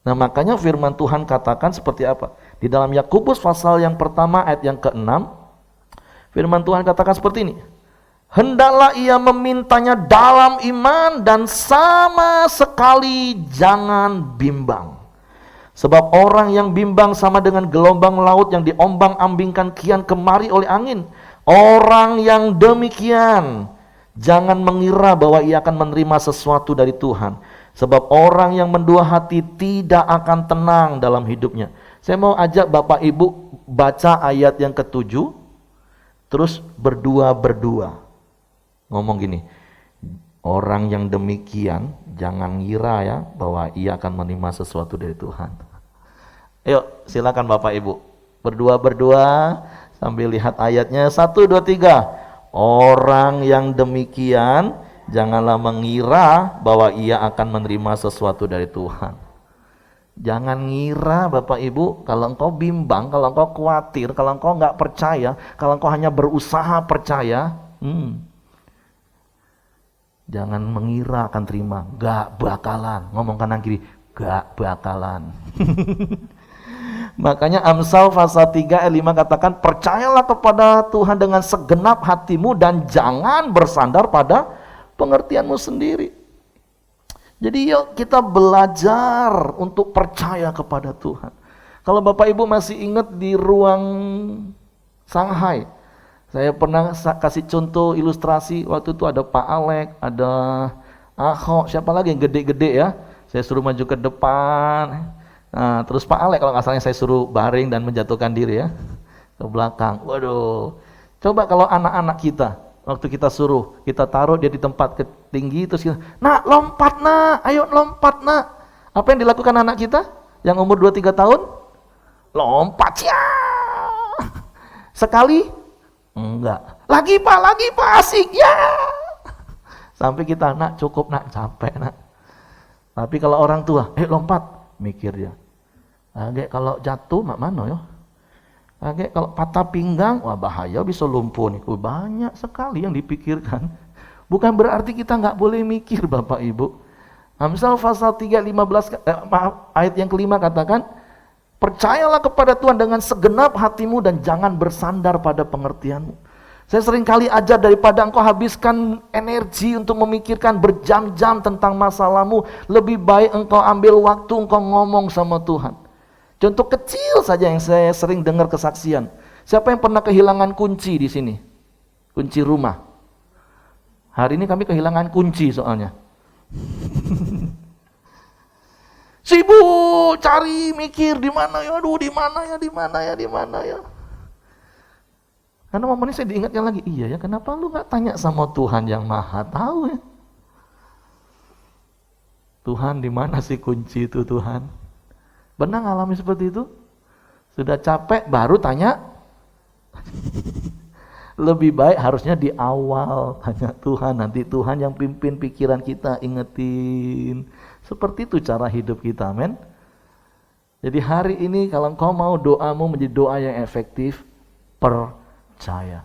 S2: Nah, makanya firman Tuhan katakan seperti apa? Di dalam Yakobus pasal yang pertama ayat yang ke-6, firman Tuhan katakan seperti ini. Hendaklah ia memintanya dalam iman dan sama sekali jangan bimbang. Sebab orang yang bimbang sama dengan gelombang laut yang diombang-ambingkan kian kemari oleh angin. Orang yang demikian jangan mengira bahwa ia akan menerima sesuatu dari Tuhan. Sebab orang yang mendua hati tidak akan tenang dalam hidupnya. Saya mau ajak Bapak Ibu baca ayat yang ke-7 Terus berdua-berdua. Ngomong gini, orang yang demikian jangan ngira ya bahwa ia akan menerima sesuatu dari Tuhan. Ayo silakan Bapak Ibu, berdua-berdua sambil lihat ayatnya. 1, 2, 3. Orang yang demikian janganlah mengira bahwa ia akan menerima sesuatu dari Tuhan. Jangan ngira Bapak Ibu, kalau engkau bimbang, kalau engkau khawatir, kalau engkau nggak percaya, kalau engkau hanya berusaha percaya, jangan mengira akan terima. Gak bakalan. Ngomong kanan kiri, gak bakalan. Makanya Amsal pasal 3 ayat 5 katakan, percayalah kepada Tuhan dengan segenap hatimu dan jangan bersandar pada pengertianmu sendiri. Jadi yuk kita belajar untuk percaya kepada Tuhan. Kalau Bapak Ibu masih ingat di ruang Shanghai, saya pernah kasih contoh ilustrasi. Waktu itu ada Pak Alek, ada Ahok, siapa lagi yang gede-gede ya. Saya suruh maju ke depan. Nah, terus Pak Alek kalau nggak salah saya suruh baring dan menjatuhkan diri ya ke belakang. Waduh, coba kalau anak-anak kita, waktu kita suruh, kita taruh dia di tempat tinggi, terus kita, nak lompat nak, ayo lompat nak. Apa yang dilakukan anak kita yang umur 2-3 tahun? Lompat ya. Sekali? Enggak. Lagi pak asik ya. Sampai kita, nak cukup nak, capek nak. Tapi kalau orang tua, lompat, mikir dia. Agak kalau jatuh, mak mana ya? Agak kalau patah pinggang, wah bahaya bisa lumpuh nih. Banyak sekali yang dipikirkan. Bukan berarti kita nggak boleh mikir Bapak Ibu. Amsal pasal 3 15 ayat yang kelima katakan, percayalah kepada Tuhan dengan segenap hatimu dan jangan bersandar pada pengertianmu. Saya sering kali ajar, daripada engkau habiskan energi untuk memikirkan berjam-jam tentang masalahmu, lebih baik engkau ambil waktu engkau ngomong sama Tuhan. Contoh kecil saja yang saya sering dengar kesaksian. Siapa yang pernah kehilangan kunci di sini? Kunci rumah. Hari ini kami kehilangan kunci soalnya. Sibuk cari mikir di mana ya, aduh di mana ya. Karena momen ini saya diingatkan lagi, iya ya, kenapa lu nggak tanya sama Tuhan yang Maha Tahu ya? Tuhan, di mana sih kunci itu Tuhan? Pernah ngalami seperti itu? Sudah capek baru tanya? Lebih baik harusnya di awal tanya Tuhan, nanti Tuhan yang pimpin pikiran kita, ingetin. Seperti itu cara hidup kita, amin. Jadi hari ini kalau engkau mau doamu menjadi doa yang efektif, percaya.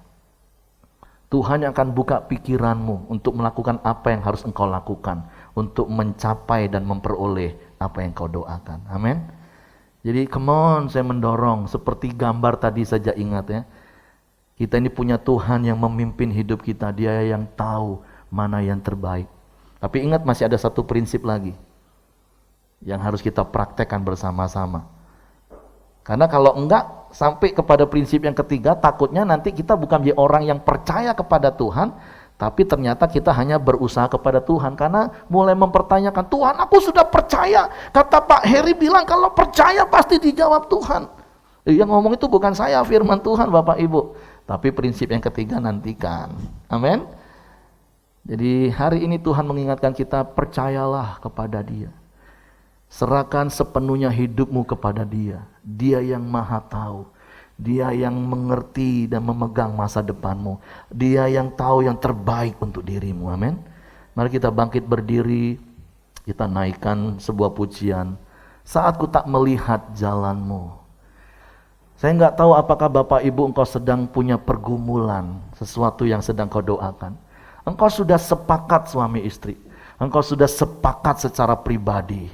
S2: Tuhan yang akan buka pikiranmu untuk melakukan apa yang harus engkau lakukan, untuk mencapai dan memperoleh apa yang kau doakan, amin. Jadi come on, saya mendorong seperti gambar tadi saja, ingat ya. Kita ini punya Tuhan yang memimpin hidup kita, Dia yang tahu mana yang terbaik. Tapi ingat, masih ada satu prinsip lagi yang harus kita praktekkan bersama-sama. Karena kalau enggak sampai kepada prinsip yang ketiga, takutnya nanti kita bukan menjadi orang yang percaya kepada Tuhan, tapi ternyata kita hanya berusaha kepada Tuhan karena mulai mempertanyakan, Tuhan aku sudah percaya, kata Pak Heri bilang kalau percaya pasti dijawab Tuhan. Yang ngomong itu bukan saya, firman Tuhan Bapak Ibu. Tapi prinsip yang ketiga nantikan, amin. Jadi hari ini Tuhan mengingatkan kita, percayalah kepada Dia. Serahkan sepenuhnya hidupmu kepada Dia. Dia yang Maha Tahu. Dia yang mengerti dan memegang masa depanmu. Dia yang tahu yang terbaik untuk dirimu. Amin. Mari kita bangkit berdiri. Kita naikkan sebuah pujian. Saat ku tak melihat jalanmu. Saya nggak tahu apakah Bapak Ibu engkau sedang punya pergumulan. Sesuatu yang sedang kau doakan. Engkau sudah sepakat suami istri. Engkau sudah sepakat secara pribadi.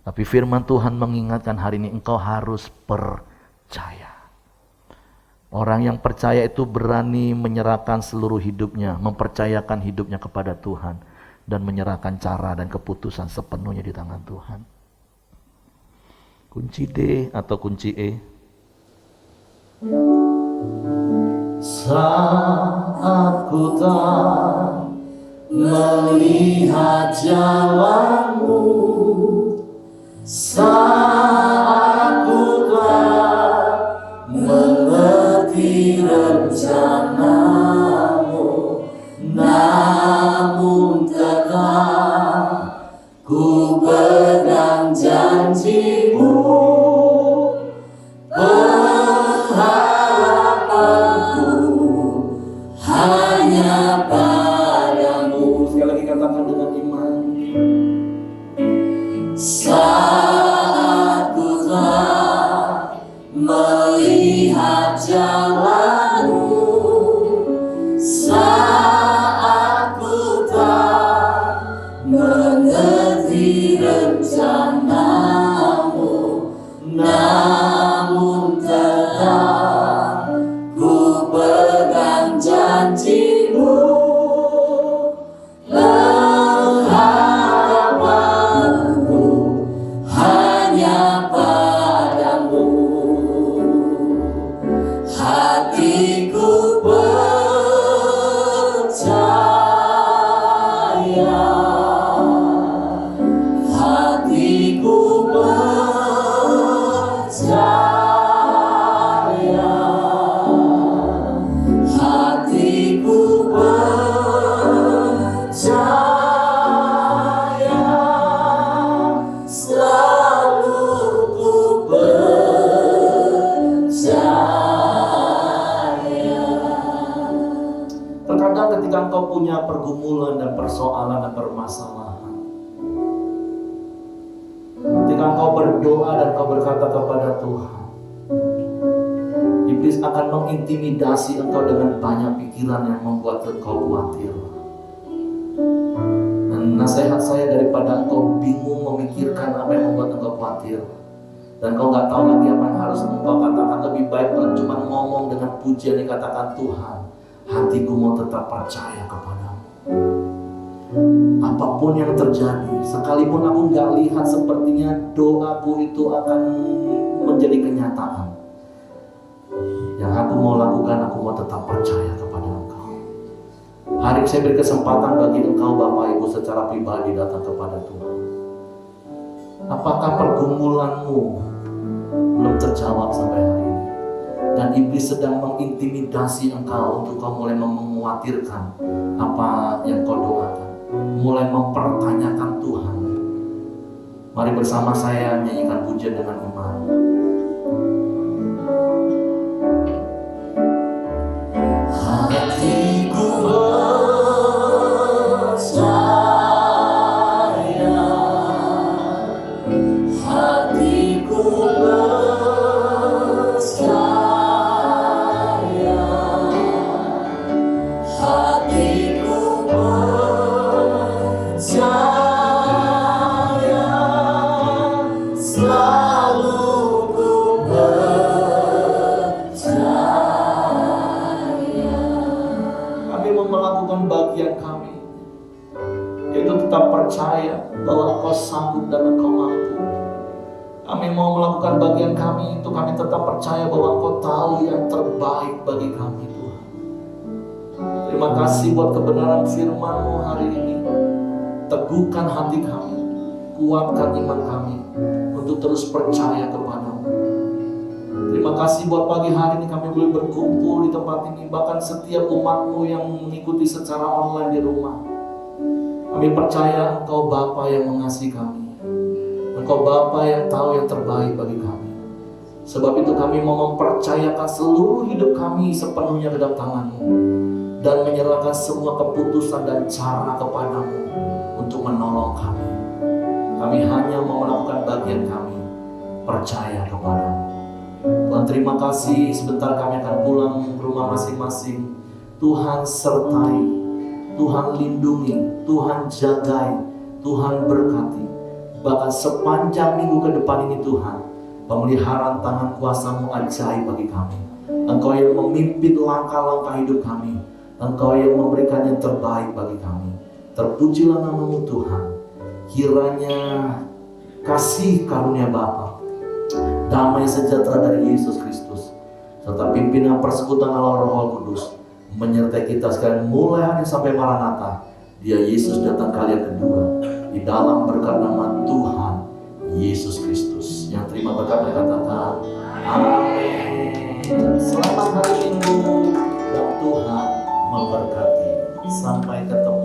S2: Tapi firman Tuhan mengingatkan hari ini engkau harus percaya. Orang yang percaya itu berani menyerahkan seluruh hidupnya, mempercayakan hidupnya kepada Tuhan, dan menyerahkan cara dan keputusan sepenuhnya di tangan Tuhan. Kunci D atau kunci E? Saat ku tak melihat jalanmu, saat ku tak mengerti rencana katakan dengan iman.
S3: Saat ku telah melihat jalanmu, saat ku tak mengerti rencanamu, namun tetap ku pegang janjimu. Pengharapanku hanya padamu, hatiku percaya, hatiku percaya, hatiku percaya, selalu ku percaya.
S2: Terkadang ketika engkau punya pergumulan dan persoalan dan permasalahan, ketika engkau berdoa dan engkau berkata kepada Tuhan, iblis akan mengintimidasi engkau dengan banyak pikiran yang membuat engkau khawatir. Dan nasihat saya, daripada engkau bingung memikirkan apa yang membuat engkau khawatir dan engkau gak tahu lagi apa yang harus engkau katakan, lebih baik kalau cuma ngomong dengan pujian dikatakan, Tuhan, hatiku mau tetap percaya kepadamu. Apapun yang terjadi, sekalipun aku gak lihat sepertinya doaku itu akan menjadi kenyataan, yang aku mau lakukan, aku mau tetap percaya kepada Engkau. Hari ini saya beri kesempatan bagi Engkau Bapak Ibu secara pribadi datang kepada Tuhan. Apakah pergumulanmu belum terjawab sampai hari ini? Dan iblis sedang mengintimidasi engkau untuk kau mulai mengkhawatirkan apa yang kau doakan, mulai mempertanyakan Tuhan. Mari bersama saya nyanyikan pujian dengan iman.
S3: Hatiku percaya, hatiku percaya, hatiku percaya, selalu ku percaya.
S2: Kami mau melakukan bagian kami, yaitu tetap percaya bahwa Engkau sanggup dan Engkau mampu. Kami mau melakukan bagian kami, itu kami tetap percaya bahwa Engkau tahu yang terbaik bagi kami, Tuhan. Terima kasih buat kebenaran firman-Mu hari ini. Teguhkan hati kami, kuatkan iman kami untuk terus percaya kepadamu. Terima kasih buat pagi hari ini kami boleh berkumpul di tempat ini, bahkan setiap umat-Mu yang mengikuti secara online di rumah. Kami percaya Engkau Bapa yang mengasihi kami, Engkau Bapa yang tahu yang terbaik bagi kami. Sebab itu kami mau mempercayakan seluruh hidup kami sepenuhnya ke dalam tangan-Mu, dan menyerahkan semua keputusan dan cara kepadamu untuk menolong kami. Kami hanya mau melakukan bagian kami, percaya kepadamu. Tuhan, terima kasih. Sebentar kami akan pulang ke rumah masing-masing. Tuhan sertai, Tuhan lindungi, Tuhan jagai, Tuhan berkati. Bahkan sepanjang minggu ke depan ini Tuhan, pemeliharaan tangan kuasa-Mu ajaib bagi kami. Engkau yang memimpin langkah-langkah hidup kami, Engkau yang memberikan yang terbaik bagi kami. Terpujilah nama-Mu Tuhan. Kiranya kasih karunia Bapa, damai sejahtera dari Yesus Kristus, serta pimpinan persekutuan Allah Roh Kudus menyertai kita sekalian mulai hari sampai Maranatha. Dia Yesus datang kali yang kedua, di dalam berkat nama Tuhan Yesus Kristus. Yang terima berkat katakan amin. Selamat hari Minggu dan Tuhan memberkati. Sampai ketemu.